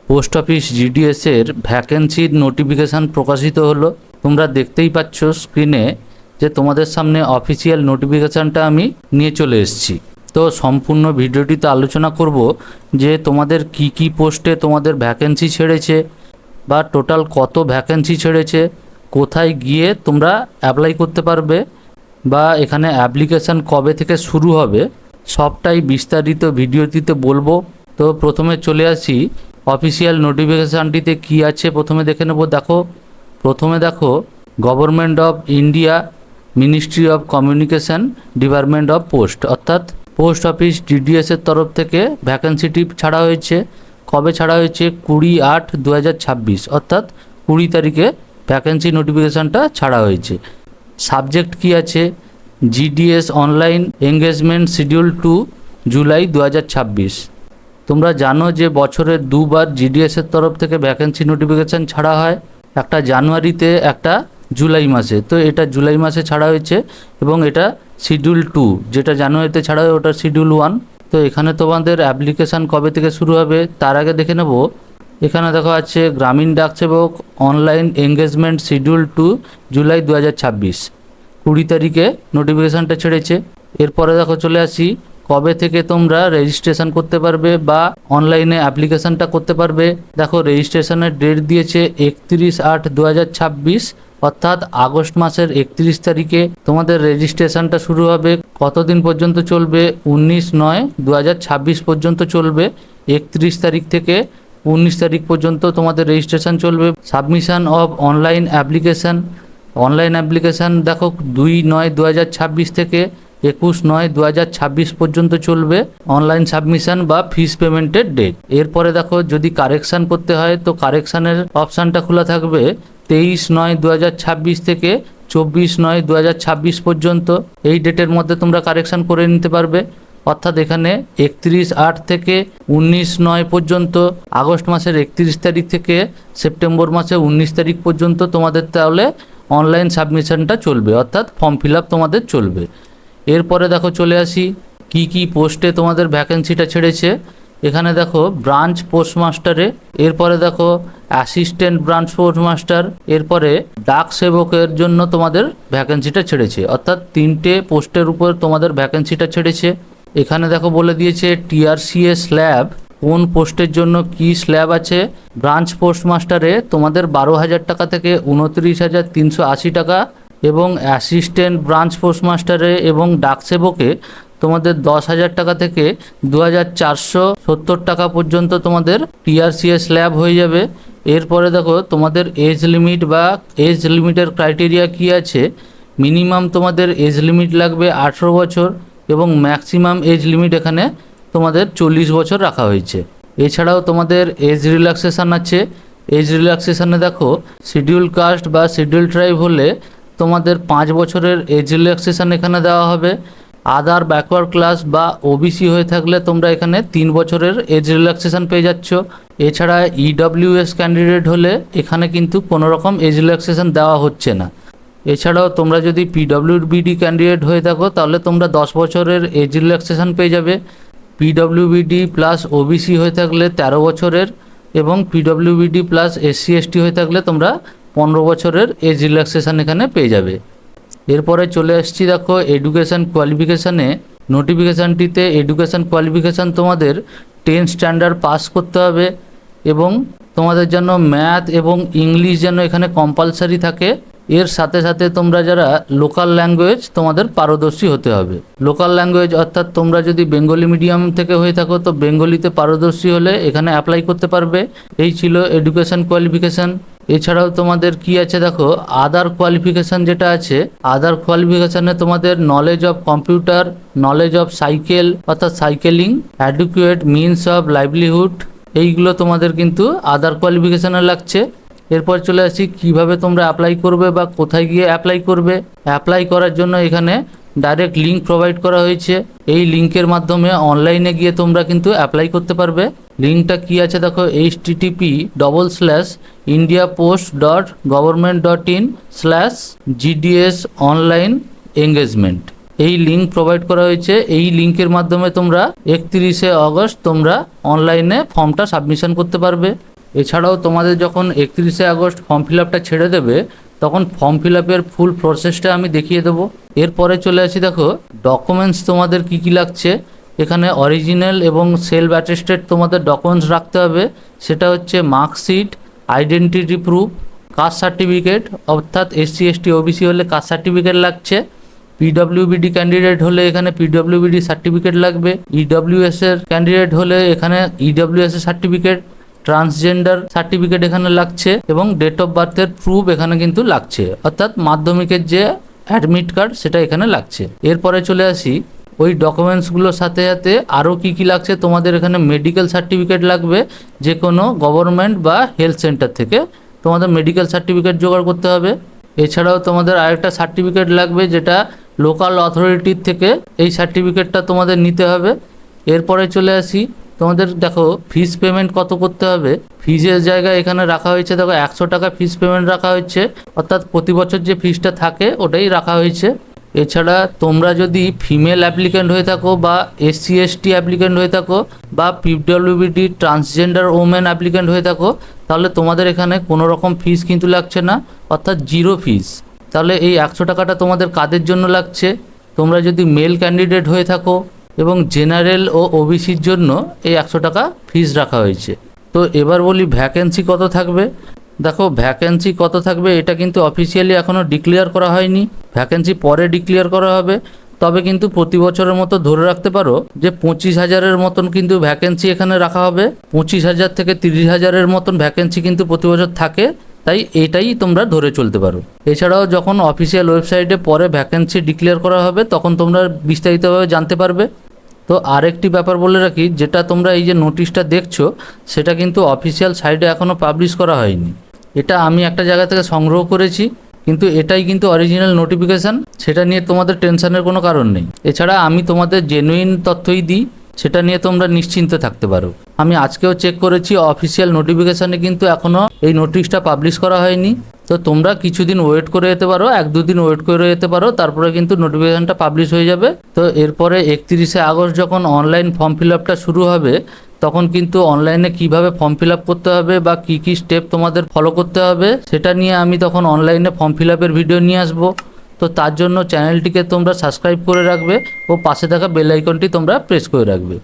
Post office GDS এর ভ্যাকেন্সির notification প্রকাশিত হলো। তোমরা দেখতেই পাচ্ছ স্ক্রিনে যে তোমাদের সামনে অফিসিয়াল নোটিফিকেশানটা আমি নিয়ে চলে এসেছি। তো সম্পূর্ণ ভিডিওটিতে আলোচনা করব যে তোমাদের কি কি পোস্টে তোমাদের ভ্যাকেন্সি ছেড়েছে বা টোটাল কত ভ্যাকেন্সি ছেড়েছে, কোথায় গিয়ে তোমরা অ্যাপ্লাই করতে পারবে বা এখানে অ্যাপ্লিকেশান কবে থেকে শুরু হবে, সবটাই বিস্তারিত ভিডিওটিতে বলবো। তো প্রথমে চলে আসি অফিসিয়াল নোটিফিকেশানটিতে কি আছে প্রথমে দেখে নেব। প্রথমে দেখো government of India ministry of communication department of post, অর্থাৎ পোস্ট অফিস ডিডিএসের তরফ থেকে ভ্যাকেন্সিটি ছাড়া হয়েছে। কবে ছাড়া হয়েছে? 20/8/2026, অর্থাৎ 20 তারিখে ভ্যাকেন্সি নোটিফিকেশানটা ছাড়া হয়েছে। সাবজেক্ট কি আছে? GDS online engagement schedule 2 July 2026। তোমরা জানো যে বছরে দুবার জিডিএসের তরফ থেকে ভ্যাকেন্সি নোটিফিকেশান ছাড়া হয়, একটা জানুয়ারিতে একটা জুলাই মাসে। তো এটা জুলাই মাসে ছাড়া হয়েছে এবং এটা শিডিউল 2, যেটা জানুয়ারিতে ছাড়া হয় ওটা শিডিউল 1। তো এখানে তোমাদের অ্যাপ্লিকেশান কবে থেকে শুরু হবে তার আগে দেখে নেব। এখানে দেখা আছে গ্রামীণ ডাক সেবক অনলাইন এঙ্গেজমেন্ট শিডিউল 2 জুলাই 2026, 20 তারিখে নোটিফিকেশানটা ছেড়েছে। এরপরে দেখো চলে আসি কবে থেকে তোমরা রেজিস্ট্রেশন করতে পারবে বা অনলাইনে অ্যাপ্লিকেশানটা করতে পারবে। দেখো রেজিস্ট্রেশনের ডেট দিয়েছে 31/8/2026, অর্থাৎ আগস্ট মাসের 31 তারিখে তোমাদের রেজিস্ট্রেশনটা শুরু হবে। কতদিন পর্যন্ত চলবে? 19/9/2026 পর্যন্ত চলবে। 31 তারিখ থেকে 19 তারিখ পর্যন্ত তোমাদের রেজিস্ট্রেশন চলবে। সাবমিশন অফ অনলাইন অ্যাপ্লিকেশান দেখো 2/9/2026 থেকে 21/9/2026 পর্যন্ত চলবে অনলাইন সাবমিশন বা ফিস পেমেন্টের ডেট। এরপরে দেখো যদি কারেকশান করতে হয় তো কারেকশানের অপশানটা খোলা থাকবে 23/9/2026 থেকে 24/9/2026 পর্যন্ত। এই ডেটের মধ্যে তোমরা কারেকশান করে নিতে পারবে। অর্থাৎ এখানে 31/8 থেকে 19/9 পর্যন্ত, আগস্ট মাসের 31 তারিখ থেকে সেপ্টেম্বর মাসের 19 তারিখ পর্যন্ত তোমাদের তাহলে অনলাইন সাবমিশনটা চলবে, অর্থাৎ ফর্ম ফিল আপ তোমাদের চলবে। এরপরে দেখো চলে আসি কি কি পোস্টে তোমাদের ভ্যাকেন্সিটা ছেড়েছে। এখানে দেখো ব্রাঞ্চ পোস্টমাস্টারে, এরপরে দেখো অ্যাসিস্ট্যান্ট ব্রাঞ্চ পোস্টমাস্টার, এরপরে ডাক সেবকের জন্য তোমাদের ভ্যাকেন্সিটা ছেড়েছে। অর্থাৎ 3টে পোস্টের উপর তোমাদের ভ্যাকেন্সিটা ছেড়েছে। এখানে দেখো বলে দিয়েছে টিআরসিএ স্ল্যাব, কোন পোস্টের জন্য কি স্ল্যাব আছে। ব্রাঞ্চ পোস্টমাস্টারে তোমাদের 12,000 টাকা থেকে 29,380 টাকা, এবং অ্যাসিস্ট্যান্ট ব্রাঞ্চ পোস্টমাস্টারে এবং ডাকসেবকে তোমাদের 10,000 টাকা থেকে 2,470 টাকা পর্যন্ত তোমাদের টিআরসিএ স্ল্যাব হয়ে যাবে। এরপরে দেখো তোমাদের এজ লিমিটের ক্রাইটেরিয়া কি আছে। মিনিমাম তোমাদের এজ লিমিট লাগবে 18 বছর এবং ম্যাক্সিমাম এজ লিমিট এখানে তোমাদের 40 বছর রাখা হয়েছে। এছাড়াও তোমাদের এজ রিল্যাক্সেশন আছে। এজ রিল্যাক্সেশনে দেখো শিডিউল কাস্ট বা শিডিউল ট্রাইব হলে তোমাদের 5 বছরের এজ রিল্যাক্সেশন এখানে দেওয়া হবে। আদার ব্যাকওয়ার্ড ক্লাস বা ওবিসি হয়ে থাকলে তোমরা এখানে 3 বছরের এজ রিল্যাক্সেশন পেয়ে যাচ্ছ। এছাড়া ইডব্লিউএস ক্যান্ডিডেট হলে এখানে কিন্তু কোনো রকম এজ রিল্যাক্সেশন দেওয়া হচ্ছে না। এছাড়াও তোমরা যদি পিডব্লিউবিডি ক্যান্ডিডেট হয়ে থাকো তাহলে তোমরা 10 বছরের এজ রিল্যাক্সেশন পেয়ে যাবে। পিডব্লিউবিডি প্লাস ওবিসি হয়ে থাকলে 13 বছরের, এবং পিডব্লিউবিডি প্লাস এসসি এসটি হয়ে থাকলে তোমরা 15 বছরের এজ রিল্যাক্সেশন এখানে পেয়ে যাবে। এরপরে চলে আসছি দেখো এডুকেশান কোয়ালিফিকেশানে। নোটিফিকেশানটিতে এডুকেশান কোয়ালিফিকেশান তোমাদের 10 স্ট্যান্ডার্ড পাস করতে হবে এবং তোমাদের জন্য ম্যাথ এবং ইংলিশ যেন এখানে কম্পালসারি থাকে। এর সাথে সাথে তোমরা যারা লোকাল ল্যাঙ্গুয়েজ তোমাদের পারদর্শী হতে হবে। লোকাল ল্যাঙ্গুয়েজ অর্থাৎ তোমরা যদি বেঙ্গলি মিডিয়াম থেকে হয়ে থাকো তো বেঙ্গলিতে পারদর্শী হলে এখানে অ্যাপ্লাই করতে পারবে। এই ছিল এডুকেশান কোয়ালিফিকেশান। এছাড়াও তোমাদের কি আছে দেখো আদার কোয়ালিফিকেশান যেটা আছে, আদার কোয়ালিফিকেশানে তোমাদের knowledge of computer, knowledge of cycle অর্থাৎ cycling, adequate means of livelihood, এইগুলো তোমাদের কিন্তু আদার কোয়ালিফিকেশানে লাগছে। এরপর চলে আসি কিভাবে তোমরা অ্যাপ্লাই করবে বা কোথায় গিয়ে অ্যাপ্লাই করবে। অ্যাপ্লাই করার জন্য এখানে ডাইরেক্ট লিঙ্ক প্রোভাইড করা হয়েছে। এই লিঙ্কের মাধ্যমে অনলাইনে গিয়ে তোমরা কিন্তু অ্যাপ্লাই করতে পারবে। লিঙ্কটা কি আছে দেখো http://indiapost.government.in/gds online engagement, এই লিঙ্ক প্রোভাইড করা হয়েছে। এই লিঙ্কের মাধ্যমে তোমরা 31শে আগস্ট তোমরা অনলাইনে ফর্মটা সাবমিশন করতে পারবে। এছাড়াও তোমাদের যখন 31শে আগস্ট ফর্ম ফিল আপটা ছেড়ে দেবে তখন ফর্ম ফিল আপের ফুল প্রসেসটা আমি দেখিয়ে দেবো। এরপরে চলে আসি, দেখো ডকুমেন্টস তোমাদের কি কি লাগছে। এখানে অরিজিনাল এবং সেলফ অ্যাটেস্টেড তোমাদের ডকুমেন্টস রাখতে হবে। সেটা হচ্ছে marksheet, identity proof, caste certificate, অর্থাৎ এসসি এসটি ওবিসি হলে কাস্ট সার্টিফিকেট লাগছে। পিডব্লিউবিডি ক্যান্ডিডেট হলে এখানে পিডব্লিউবিডি সার্টিফিকেট লাগবে। ইডব্লিউএস এর ক্যান্ডিডেট হলে এখানে ইডব্লিউএস এর সার্টিফিকেট, ট্রান্সজেন্ডার সার্টিফিকেট এখানে লাগছে এবং ডেট অফ বার্থের প্রুফ এখানে কিন্তু লাগছে, অর্থাৎ মাধ্যমিকের যে অ্যাডমিট কার্ড সেটা এখানে লাগছে। এরপরে চলে আসি, ওই ডকুমেন্টসগুলোর সাথে সাথে আরও কী কী লাগছে। তোমাদের এখানে মেডিকেল সার্টিফিকেট লাগবে, যে কোনো গভর্নমেন্ট বা হেলথ সেন্টার থেকে তোমাদের মেডিকেল সার্টিফিকেট জোগাড় করতে হবে। এছাড়াও তোমাদের আরেকটা সার্টিফিকেট লাগবে, যেটা লোকাল অথরিটির থেকে এই সার্টিফিকেটটা তোমাদের নিতে হবে। এরপরে চলে আসি, তোমাদের দেখো ফিস পেমেন্ট কত করতে হবে। ফিজের জায়গায় এখানে রাখা হয়েছে, দেখো 100 টাকা ফিস পেমেন্ট রাখা হয়েছে, অর্থাৎ প্রতি বছর যে ফিসটা থাকে ওটাই রাখা হয়েছে। এছাড়া তোমরা যদি ফিমেল অ্যাপ্লিক্যান্ট হয়ে থাকো বা এসসি এসটি অ্যাপ্লিক্যান্ট হয়ে থাকো বা পিডব্লিউবিডি ট্রান্সজেন্ডার ওমেন অ্যাপ্লিক্যান্ট হয়ে থাকো, তাহলে তোমাদের এখানে কোনো রকম ফিস কিন্তু লাগছে না, অর্থাৎ জিরো ফিস। তাহলে এই 100 টাকাটা তোমাদের কাদের জন্য লাগছে? তোমরা যদি মেল ক্যান্ডিডেট হয়ে থাকো এবং জেনারেল ও ওবিসির জন্য এই 100 টাকা ফিস রাখা হয়েছে। তো এবার বলি ভ্যাকেন্সি কত থাকবে। দেখো ভ্যাকেন্সি কত থাকবে এটা কিন্তু অফিসিয়ালি এখনও ডিক্লেয়ার করা হয়নি, ভ্যাকেন্সি পরে ডিক্লেয়ার করা হবে। তবে কিন্তু প্রতি বছরের মতো ধরে রাখতে পারো যে 25,000-এর মতন কিন্তু ভ্যাকেন্সি এখানে রাখা হবে। 25,000 থেকে 30,000-এর মতন ভ্যাকেন্সি কিন্তু প্রতি বছর থাকে, তাই এটাই তোমরা ধরে চলতে পারো। এছাড়াও যখন অফিসিয়াল ওয়েবসাইটে পরে ভ্যাকেন্সি ডিক্লেয়ার করা হবে তখন তোমরা বিস্তারিতভাবে জানতে পারবে। তো আরেকটি ব্যাপার বলে রাখি, যেটা তোমরা এই যে নোটিশটা দেখছো সেটা কিন্তু অফিসিয়াল সাইটে এখনও পাবলিশ করা হয়নি। এটা আমি একটা জায়গা থেকে সংগ্রহ করেছি, কিন্তু এটাই কিন্তু অরিজিনাল নোটিফিকেশান, সেটা নিয়ে তোমাদের টেনশনের কোনো কারণ নেই। এছাড়া আমি তোমাদের জেনুইন তথ্যই দিই, সেটা নিয়ে তোমরা নিশ্চিন্তে থাকতে পারো। আমি আজকেও চেক করেছি, অফিসিয়াল নোটিফিকেশানে কিন্তু এখনও এই নোটিশটা পাবলিশ করা হয়নি। তো তোমরা কিছুদিন ওয়েট করে যেতে পারো, 1-2 দিন ওয়েট করে যেতে পারো, তারপরে কিন্তু নোটিফিকেশানটা পাবলিশ হয়ে যাবে। তো এরপরে 31শে আগস্ট যখন অনলাইন ফর্ম ফিল আপটা শুরু হবে তখন কিন্তু অনলাইনে কিভাবে ফর্ম ফিল আপ করতে হবে বা কি কি স্টেপ তোমাদের ফলো করতে হবে সেটা নিয়ে আমি তখন অনলাইনে ফর্ম ফিল আপের ভিডিও নিয়ে আসবো। তো তার জন্য চ্যানেলটিকে তোমরা সাবস্ক্রাইব করে রাখবে ও পাশে থাকা বেল আইকনটি তোমরা প্রেস করে রাখবে।